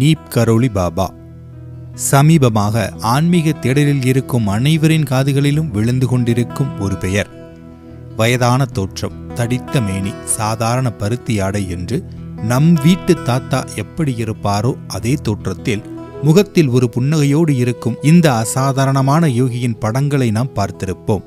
நீப் கரோலி பாபா. சமீபமாக ஆன்மீக தேடலில் இருக்கும் அனைவரின் காதுகளிலும் விழுந்து கொண்டிருக்கும் ஒரு பெயர். வயதான தோற்றம், தடித்த மேனி, சாதாரண பருத்தி ஆடை என்று நம் வீட்டு தாத்தா எப்படி இருப்பாரோ அதே தோற்றத்தில் முகத்தில் ஒரு புன்னகையோடு இருக்கும் இந்த அசாதாரணமான யோகியின் படங்களை நாம் பார்த்திருப்போம்.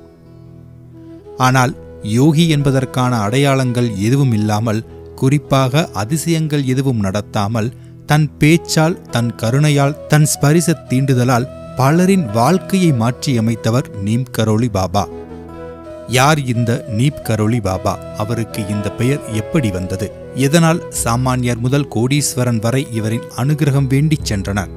ஆனால் யோகி என்பதற்கான அடையாளங்கள் எதுவும் இல்லாமல், குறிப்பாக அதிசயங்கள் எதுவும் நடத்தாமல், தன் பேச்சால், தன் கருணையால், தன் ஸ்பரிச தீண்டுதலால் பலரின் வாழ்க்கையை மாற்றியமைத்தவர் நீப் கரோலி பாபா. யார் இந்த நீப் கரோலி பாபா? அவருக்கு இந்த பெயர் எப்படி வந்தது? எதனால் சாமானியர் முதல் கோடீஸ்வரன் வரை இவரின் அனுகிரகம் வேண்டிச் சென்றனர்?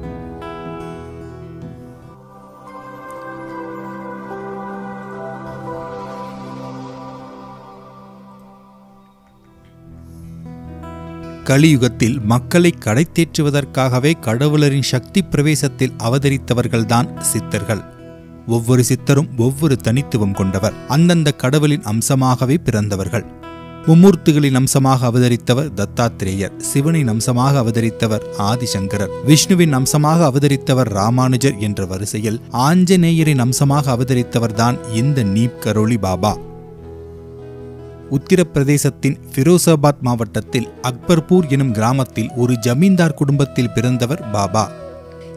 கலியுகத்தில் மக்களை கடைத்தேற்றுவதற்காகவே கடவுளரின் சக்தி பிரவேசத்தில் அவதரித்தவர்கள்தான் சித்தர்கள். ஒவ்வொரு சித்தரும் ஒவ்வொரு தனித்துவம் கொண்டவர். அந்தந்த கடவுளின் அம்சமாகவே பிறந்தவர்கள். மும்மூர்த்திகளின் அம்சமாக அவதரித்தவர் தத்தாத்திரேயர், சிவனின் அம்சமாக அவதரித்தவர் ஆதிசங்கரர், விஷ்ணுவின் அம்சமாக அவதரித்தவர் ராமானுஜர் என்ற வரிசையில் ஆஞ்சநேயரின் அம்சமாக அவதரித்தவர்தான் இந்த நீப் கரோலி பாபா. உத்தரப்பிரதேசத்தின் ஃபிரோசாபாத் மாவட்டத்தில் அக்பர்பூர் எனும் கிராமத்தில் ஒரு ஜமீன்தார் குடும்பத்தில் பிறந்தவர் பாபா.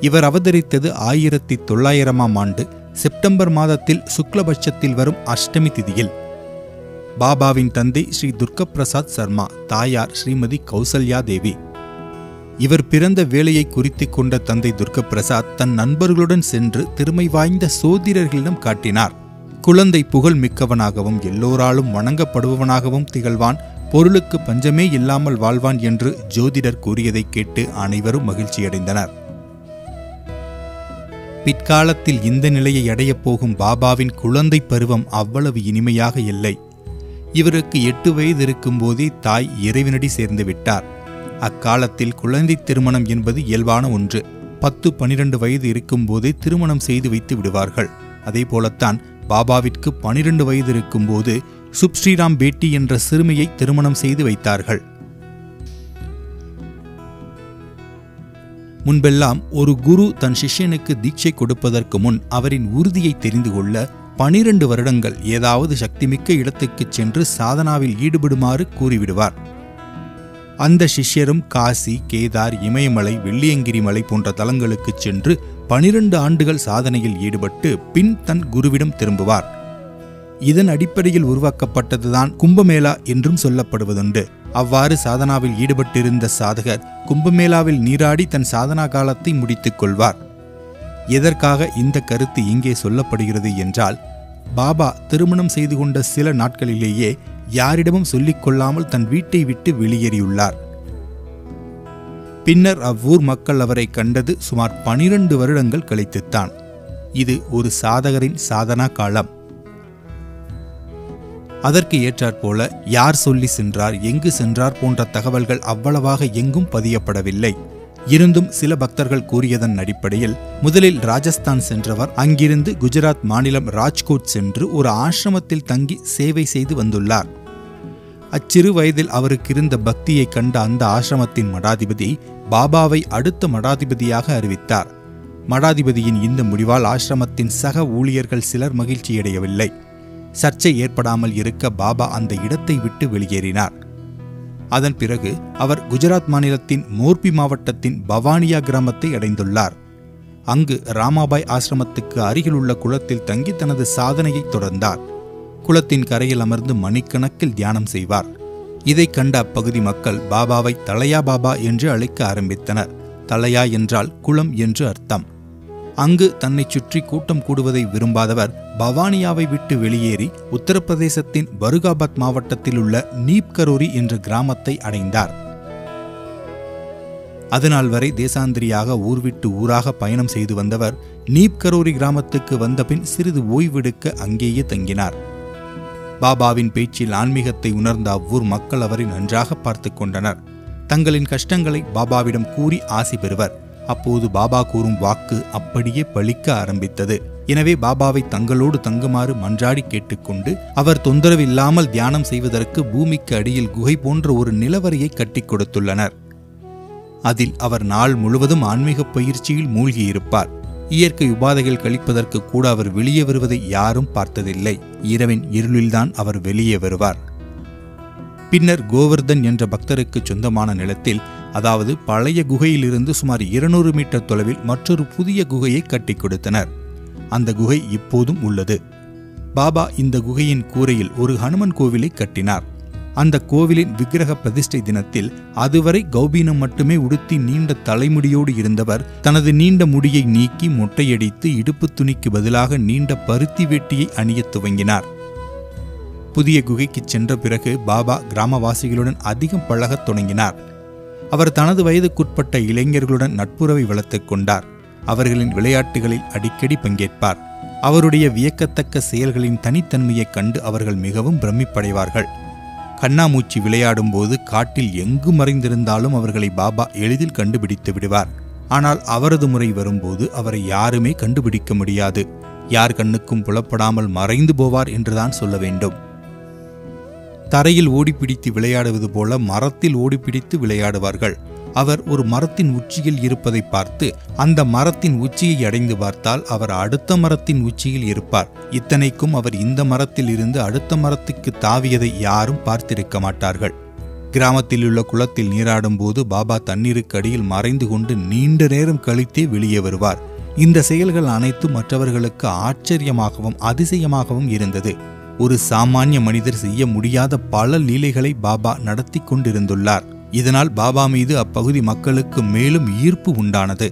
இவர் அவதரித்தது 1900ஆம் ஆண்டு செப்டம்பர் மாதத்தில் சுக்லபட்சத்தில் வரும் அஷ்டமி திதியில். பாபாவின் தந்தை ஸ்ரீ துர்கப்பிரசாத் சர்மா, தாயார் ஸ்ரீமதி கௌசல்யா தேவி. இவர் பிறந்த வேலையை குறித்து கொண்ட தந்தை துர்கப்பிரசாத் தன் நண்பர்களுடன் சென்று திறமை வாய்ந்த சோதிடர்களிடம் காட்டினார். குழந்தை புகழ் மிக்கவனாகவும் எல்லோராலும் வணங்கப்படுபவனாகவும் திகழ்வான், பொருளுக்கு பஞ்சமே இல்லாமல் வாழ்வான் என்று ஜோதிடர் கூறியதை கேட்டு அனைவரும் மகிழ்ச்சியடைந்தனர். பிற்காலத்தில் இந்த நிலையை அடையப் போகும் பாபாவின் குழந்தை பருவம் அவ்வளவு இனிமையாக இல்லை. இவருக்கு 8 வயது இருக்கும்போதே தாய் இறைவனடி சேர்ந்து விட்டார். அக்காலத்தில் குழந்தை திருமணம் என்பது இயல்பான ஒன்று. 10-12 வயது இருக்கும்போதே திருமணம் செய்து வைத்து விடுவார்கள். அதே போலத்தான் பாபாவிற்கு 12 வயது இருக்கும்போது சுப்ஸ்ரீராம் பேட்டி என்ற சிறுமியை திருமணம் செய்து வைத்தார்கள். முன்பெல்லாம் ஒரு குரு தன் சிஷ்யனுக்கு தீட்சை கொடுப்பதற்கு முன் அவரின் உறுதியை தெரிந்து கொள்ள 12 வருடங்கள் ஏதாவது சக்திமிக்க இடத்துக்கு சென்று சாதனாவில் ஈடுபடுமாறு கூறிவிடுவார். அந்த சிஷ்யரும் காசி, கேதார், இமயமலை, வெள்ளியங்கிரி மலை போன்ற தலங்களுக்கு சென்று 12 ஆண்டுகள் சாதனையில் ஈடுபட்டு பின் தன் குருவிடம் திரும்புவார். இதன் அடிப்படையில் உருவாக்கப்பட்டதுதான் கும்பமேளா என்றும் சொல்லப்படுவதுண்டு. அவ்வாறு சாதனாவில் ஈடுபட்டிருந்த சாதகர் கும்பமேளாவில் நீராடி தன் சாதனா காலத்தை முடித்துக் கொள்வார். எதற்காக இந்த கருத்து இங்கே சொல்லப்படுகிறது என்றால், பாபா திருமணம் செய்து கொண்ட சில நாட்களிலேயே யாரிடமும் சொல்லிக் கொள்ளாமல் தன் வீட்டை விட்டு வெளியேறியுள்ளார். பின்னர் அவ்வூர் மக்கள் அவரை கண்டது சுமார் 12 வருடங்கள் கழித்துத்தான். இது ஒரு சாதகரின் சாதனா காலம். அதற்கு ஏற்றாற்போல யார் சொல்லி சென்றார், எங்கு சென்றார் போன்ற தகவல்கள் அவ்வளவாக எங்கும் பதியப்படவில்லை. இருந்தும் சில பக்தர்கள் கூறியதன் அடிப்படையில் முதலில் ராஜஸ்தான் சென்றவர் அங்கிருந்து குஜராத் மாநிலம் ராஜ்கோட் சென்று ஒரு ஆசிரமத்தில் தங்கி சேவை செய்து வந்துள்ளார். அச்சிறு வயதில் அவருக்கு இருந்த பக்தியை கண்ட அந்த ஆசிரமத்தின் மடாதிபதி பாபாவை அடுத்த மடாதிபதியாக அறிவித்தார். மடாதிபதியின் இந்த முடிவால் ஆசிரமத்தின் சக ஊழியர்கள் சிலர் மகிழ்ச்சியடையவில்லை. சர்ச்சை ஏற்படாமல் இருக்க பாபா அந்த இடத்தை விட்டு வெளியேறினார். அதன் பிறகு அவர் குஜராத் மாநிலத்தின் மோர்பி மாவட்டத்தின் பவானியா கிராமத்தை அடைந்துள்ளார். அங்கு ராமாபாய் ஆசிரமத்துக்கு அருகிலுள்ள குளத்தில் தங்கி தனது சாதனையை தொடர்ந்தார். குளத்தின் கரையில் அமர்ந்து மணிக்கணக்கில் தியானம் செய்வார். இதை கண்ட அப்பகுதி மக்கள் பாபாவை தலயா பாபா என்று அழைக்க ஆரம்பித்தனர். தலயா என்றால் குளம் என்று அர்த்தம். அங்கு தன்னை சுற்றி கூட்டம் கூடுவதை விரும்பாதவர் பவானியாவை விட்டு வெளியேறி உத்தரப்பிரதேசத்தின் பருகாபாத் மாவட்டத்தில் உள்ள நீப் கரோரி என்ற கிராமத்தை அடைந்தார். அதனால் வரை தேசாந்திரியாக ஊர் விட்டு ஊராக பயணம் செய்து வந்தவர் நீப் கரோரி கிராமத்துக்கு வந்தபின் சிறிது ஓய்வெடுக்க அங்கேயே தங்கினார். பாபாவின் பேச்சில் ஆன்மீகத்தை உணர்ந்த அவ்வூர் மக்கள் அவரை நன்றாக பார்த்து கொண்டனர். தங்களின் கஷ்டங்களை பாபாவிடம் கூறி ஆசி பெறுவர். அப்போது பாபா கூறும் வாக்கு அப்படியே பலிக்க ஆரம்பித்தது. எனவே பாபாவை தங்களோடு தங்குமாறு மன்றாடி கேட்டுக்கொண்டு அவர் தொந்தரவில்லாமல் தியானம் செய்வதற்கு பூமிக்கு அடியில் குகை போன்ற ஒரு நிலவரையை கட்டி கொடுத்துள்ளனர். அதில் அவர் நாள் முழுவதும் ஆன்மீக பயிற்சியில் மூழ்கியிருப்பார். இயற்கை உபாதைகள் கழிப்பதற்கு கூட அவர் வெளியே வருவதை யாரும் பார்த்ததில்லை. இரவின் இருளில்தான் அவர் வெளியே வருவார். பின்னர் கோவர்தன் என்ற பக்தருக்கு சொந்தமான நிலத்தில், அதாவது பழைய குகையிலிருந்து சுமார் 200 மீட்டர் தொலைவில் மற்றொரு புதிய குகையை கட்டிக் கொடுத்தனர். அந்த குகை இப்போதும் உள்ளது. பாபா இந்த குகையின் கூரையில் ஒரு ஹனுமன் கோவிலை கட்டினார். அந்த கோவிலின் விக்கிரக பிரதிஷ்டை தினத்தில் அதுவரை கௌபீனம் மட்டுமே உடுத்தி நீண்ட தலைமுடியோடு இருந்தவர் தனது நீண்ட முடியை நீக்கி மொட்டையடித்து இடுப்பு துணிக்கு பதிலாக நீண்ட பருத்தி வேட்டியை அணியத் துவங்கினார். புதிய குகைக்கு சென்ற பிறகு பாபா கிராமவாசிகளுடன் அதிகம் பழகத் தொடங்கினார். அவர் தனது வயதுக்குட்பட்ட இளைஞர்களுடன் நட்புறவை வளர்த்துக் கொண்டார். அவர்களின் விளையாட்டுகளில் அடிக்கடி பங்கேற்பார். அவருடைய வியக்கத்தக்க செயல்களின் தனித்தன்மையைக் கண்டு அவர்கள் மிகவும் பிரமிப்படைவார்கள். கண்ணாமூச்சி விளையாடும் போது காட்டில் எங்கு மறைந்திருந்தாலும் அவர்களை பாபா எளிதில் கண்டுபிடித்து விடுவார். ஆனால் அவரது முறை வரும்போது அவரை யாருமே கண்டுபிடிக்க முடியாது. யார் கண்ணுக்கும் புலப்படாமல் மறைந்து போவார் என்றுதான் சொல்ல வேண்டும். தரையில் ஓடிப்பிடித்து விளையாடுவது போல மரத்தில் ஓடிப்பிடித்து விளையாடுவார்கள். அவர் ஒரு மரத்தின் உச்சியில் இருப்பதை பார்த்து அந்த மரத்தின் உச்சியை அடைந்து பார்த்தால் அவர் அடுத்த மரத்தின் உச்சியில் இருப்பார். இத்தனைக்கும் அவர் இந்த மரத்தில் இருந்து அடுத்த மரத்துக்கு தாவியதை யாரும் பார்த்திருக்க மாட்டார்கள். கிராமத்தில் உள்ள குளத்தில் நீராடும் போது பாபா தண்ணீருக்கு அடியில் மறைந்து கொண்டு நீண்ட நேரம் கழித்தே வெளியே வருவார். இந்த செயல்கள் அனைத்தும் மற்றவர்களுக்கு ஆச்சரியமாகவும் அதிசயமாகவும் இருந்தது. ஒரு சாமானிய மனிதர் செய்ய முடியாத பல லீலைகளை பாபா நடத்தி கொண்டிருந்துள்ளார். இதனால் பாபா மீது அப்பகுதி மக்களுக்கு மேலும் ஈர்ப்பு உண்டானது.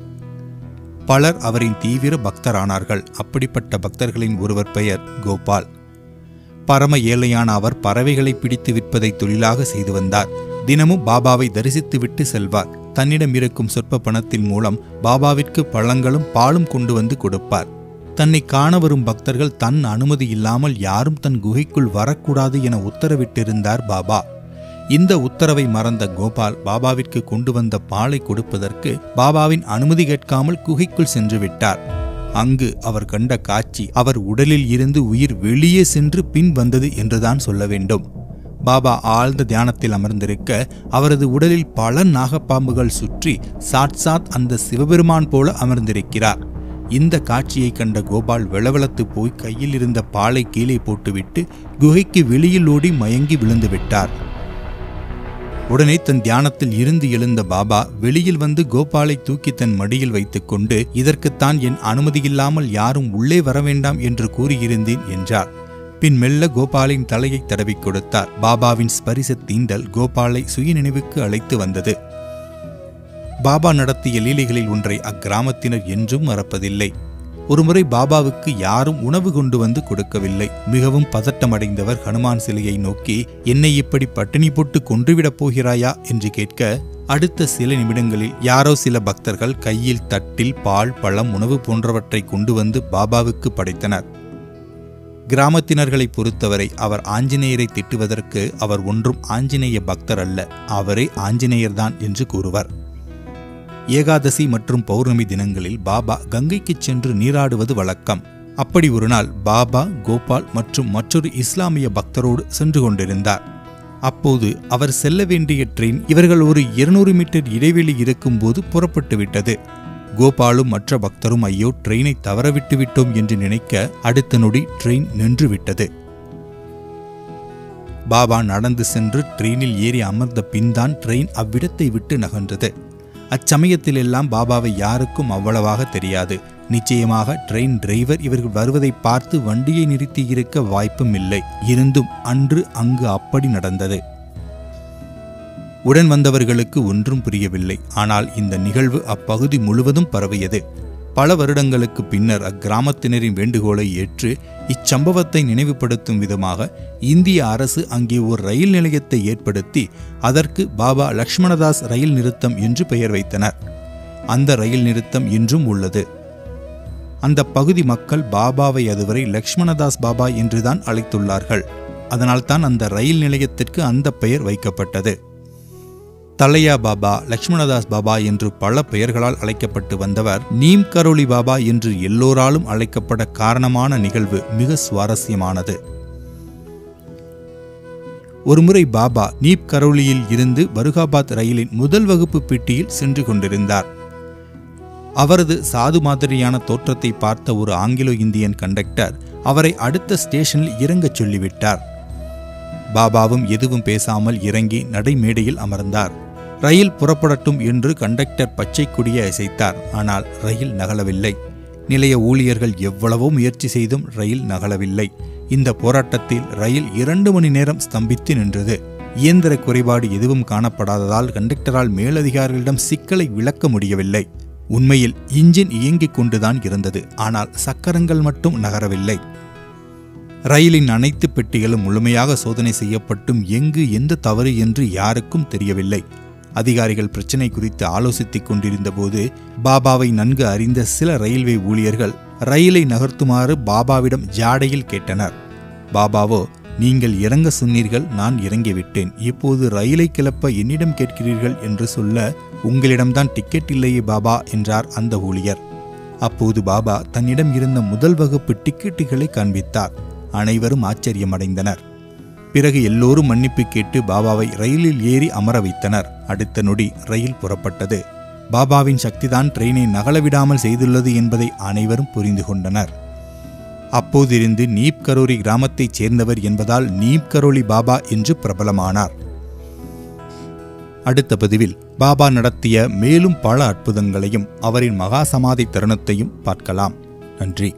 பலர் அவரின் தீவிர பக்தரானார்கள். அப்படிப்பட்ட பக்தர்களின் ஒருவர் பெயர் கோபால். பரம ஏழையான அவர் பறவைகளை பிடித்து விற்பதை தொழிலாக செய்து வந்தார். தினமும் பாபாவை தரிசித்துவிட்டு செல்வார். தன்னிடம் இருக்கும் சொற்ப பணத்தின் மூலம் பாபாவிற்கு பழங்களும் பாலும் கொண்டு வந்து கொடுப்பார். தன்னை காண வரும் பக்தர்கள் தன் அனுமதி இல்லாமல் யாரும் தன் குகைக்குள் வரக்கூடாது என உத்தரவிட்டிருந்தார் பாபா. இந்த உத்தரவை மறந்த கோபால் பாபாவிற்கு கொண்டு வந்த பாலை கொடுப்பதற்கு பாபாவின் அனுமதி கேட்காமல் குகைக்குள் சென்று விட்டார். அங்கு அவர் கண்ட காட்சி அவர் உடலில் இருந்து உயிர் வெளியே சென்று பின் வந்தது என்றுதான் சொல்ல வேண்டும். பாபா ஆழ்ந்த தியானத்தில் அமர்ந்திருக்க அவரது உடலில் பல நாகப்பாம்புகள் சுற்றி சாட்சாத் அந்த சிவபெருமான் போல அமர்ந்திருக்கிறார். இந்த காட்சியை கண்ட கோபால் வெளவெளத்து போய் கையில் இருந்த பாலை கீழே போட்டுவிட்டு குகைக்கு வெளியில் ஓடி மயங்கி விழுந்து விட்டார். உடனே தன் தியானத்தில் இருந்து எழுந்த பாபா வெளியில் வந்து கோபாலை தூக்கி தன் மடியில் வைத்துக்கொண்டு, இதற்குத்தான் என் அனுமதியில்லாமல் யாரும் உள்ளே வர வேண்டாம் என்று கூறியிருந்தேன் என்றார். பின் மெல்ல கோபாலின் தலையை தடவி கொடுத்தார். பாபாவின் ஸ்பரிச தீண்டல் கோபாலை சுயநினைவுக்கு அழைத்து வந்தது. பாபா நடத்திய லீலைகளில் ஒன்றை அக்கிராமத்தினர் என்றும் மறப்பதில்லை. ஒருமுறை பாபாவுக்கு யாரும் உணவு கொண்டு வந்து கொடுக்கவில்லை. மிகவும் பதட்டமடைந்தவர் ஹனுமான் சிலையை நோக்கி, என்னை இப்படி பட்டினி போட்டு கொன்றுவிடப் போகிறாயா என்று கேட்க, அடுத்த சில நிமிடங்களில் யாரோ சில பக்தர்கள் கையில் தட்டில் பால், பழம், உணவு போன்றவற்றை கொண்டு வந்து பாபாவுக்கு படைத்தனர். கிராமத்தினர்களை பொறுத்தவரை அவர் ஆஞ்சநேயரை திட்டுவதற்கு அவர் ஒன்றும் ஆஞ்சநேய பக்தர் அல்ல, அவரே ஆஞ்சநேயர்தான் என்று கூறுவர். ஏகாதசி மற்றும் பௌர்ணமி தினங்களில் பாபா கங்கைக்கு சென்று நீராடுவது வழக்கம். அப்படி ஒரு நாள் பாபா கோபால் மற்றும் மற்றொரு இஸ்லாமிய பக்தரோடு சென்று கொண்டிருந்தார். அப்போது அவர் செல்ல வேண்டிய ட்ரெயின் இவர்கள் ஒரு 200 மீட்டர் இடைவெளி இருக்கும்போது புறப்பட்டு விட்டது. கோபாலும் மற்ற பக்தரும் ஐயோ ட்ரெயினை தவறவிட்டு விட்டோம் என்று நினைக்க அடுத்த நொடி ட்ரெயின் நின்று விட்டது. பாபா நடந்து சென்று ட்ரெயினில் ஏறி அமர்ந்த பின்தான் ட்ரெயின் அவ்விடத்தை விட்டு நகர்ந்தது. அச்சமயத்தில் எல்லாம் பாபாவை யாருக்கும் அவ்வளவாக தெரியாது. நிச்சயமாக ட்ரெயின் டிரைவர் இவர்கள் வருவதை பார்த்து வண்டியை நிறுத்தி இருக்க வாய்ப்பும் இல்லை. இருந்தும் அன்று அங்கு அப்படி நடந்தது. உடன் வந்தவர்களுக்கு ஒன்றும் புரியவில்லை. ஆனால் இந்த நிகழ்வு அப்பகுதி முழுவதும் பரவியது. பல வருடங்களுக்கு பின்னர் அக்கிராமத்தினரின் வேண்டுகோளை ஏற்று இச்சம்பவத்தை நினைவுபடுத்தும் விதமாக இந்திய அரசு அங்கே ஒரு ரயில் நிலையத்தை ஏற்படுத்தி அதற்கு பாபா லக்ஷ்மணதாஸ் ரயில் நிறுத்தம் என்று பெயர் வைத்தனர். அந்த ரயில் நிறுத்தம் இன்றும் உள்ளது. அந்த பகுதி மக்கள் பாபாவை அதுவரை லக்ஷ்மணதாஸ் பாபா என்றுதான் அழைத்துள்ளார்கள். அதனால்தான் அந்த ரயில் நிலையத்திற்கு அந்த பெயர் வைக்கப்பட்டது. தலையா பாபா, லக்ஷ்மணதாஸ் பாபா என்று பல பெயர்களால் அழைக்கப்பட்டு வந்தவர் நீம் கரோலி பாபா என்று எல்லோராலும் அழைக்கப்பட காரணமான நிகழ்வு மிக சுவாரஸ்யமானது. ஒருமுறை பாபா நீப் கரோலியில் இருந்து பருகாபாத் ரயிலின் முதல் வகுப்பு பெட்டியில் சென்று கொண்டிருந்தார். அவரது சாது மாதிரியான தோற்றத்தை பார்த்த ஒரு ஆங்கிலோ இந்தியன் கண்டக்டர் அவரை அடுத்த ஸ்டேஷனில் இறங்கச் சொல்லிவிட்டார். பாபாவும் எதுவும் பேசாமல் இறங்கி நடைமேடையில் அமர்ந்தார். ரயில் புறப்படட்டும் என்று கண்டக்டர் பச்சை கொடியை அசைத்தார். ஆனால் ரயில் நகலவில்லை. நிலைய ஊழியர்கள் எவ்வளவோ முயற்சி செய்தும் ரயில் நகலவில்லை. இந்த போராட்டத்தில் ரயில் 2 மணி நேரம் ஸ்தம்பித்து நின்றது. இயந்திர குறைபாடு எதுவும் காணப்படாததால் கண்டக்டரால் மேலதிகாரிகளிடம் சிக்கலை விளக்க முடியவில்லை. உண்மையில் இன்ஜின் இயங்கிக் கொண்டுதான் இருந்தது. ஆனால் சக்கரங்கள் மட்டும் நகரவில்லை. ரயிலின் அனைத்து பெட்டிகளும் முழுமையாக சோதனை செய்யப்பட்டும் எங்கு எந்த தவறு என்று யாருக்கும் தெரியவில்லை. அதிகாரிகள் பிரச்சினை குறித்து ஆலோசித்துக் கொண்டிருந்த போது பாபாவை நன்கு அறிந்த சில ரயில்வே ஊழியர்கள் ரயிலை நகர்த்துமாறு பாபாவிடம் ஜாடையில் கேட்டனர். பாபாவோ, நீங்கள் இறங்க சொன்னீர்கள், நான் இறங்கிவிட்டேன். இப்போது ரயிலை கிளப்ப என்னிடம் கேட்கிறீர்கள் என்று சொல்ல, உங்களிடம்தான் டிக்கெட் இல்லையே பாபா என்றார் அந்த ஊழியர். அப்போது பாபா தன்னிடம் இருந்த முதல் வகுப்பு டிக்கெட்டுகளை காண்பித்தார். அனைவரும் ஆச்சரியமடைந்தனர். பிறகு எல்லோரும் மன்னிப்பு கேட்டு பாபாவை ரயிலில் ஏறி அமர வைத்தனர். அடுத்த நொடி ரயில் புறப்பட்டது. பாபாவின் சக்திதான் ட்ரெயினை நகலவிடாமல் செய்துள்ளது என்பதை அனைவரும் புரிந்து கொண்டனர். அப்போதிருந்து நீப் கரோலி கிராமத்தைச் சேர்ந்தவர் என்பதால் நீப் கரோலி பாபா என்று பிரபலமானார். அடுத்த பதிவில் பாபா நடத்திய மேலும் பல அற்புதங்களையும் அவரின் மகா சமாதி தருணத்தையும் பார்க்கலாம். நன்றி.